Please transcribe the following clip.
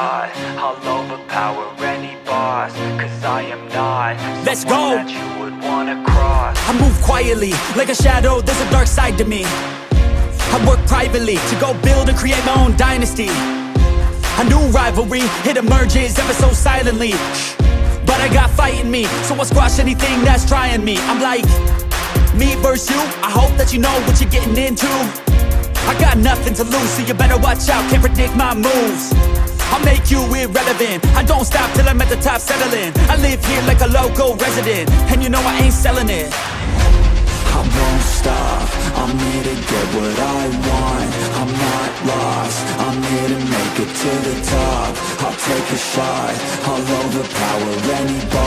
God, I'll overpower any boss, cause I am not Let's someone go. that you would wanna cross. I move quietly, like a shadow, there's a dark side to me. I work privately, to go build and create my own dynasty. A new rivalry, it emerges ever so silently. But I got fight in me, so I'll squash anything that's trying me. I'm like, me versus you, I hope that you know what you're getting into. I got nothing to lose, so you better watch out, can't predict my moves. I'll make you irrelevant, I don't stop till I'm at the top settling. I live here like a local resident, and you know I ain't selling it. I won't stop, I'm here to get what I want. I'm not lost, I'm here to make it to the top. I'll take a shot, I'll overpower anybody.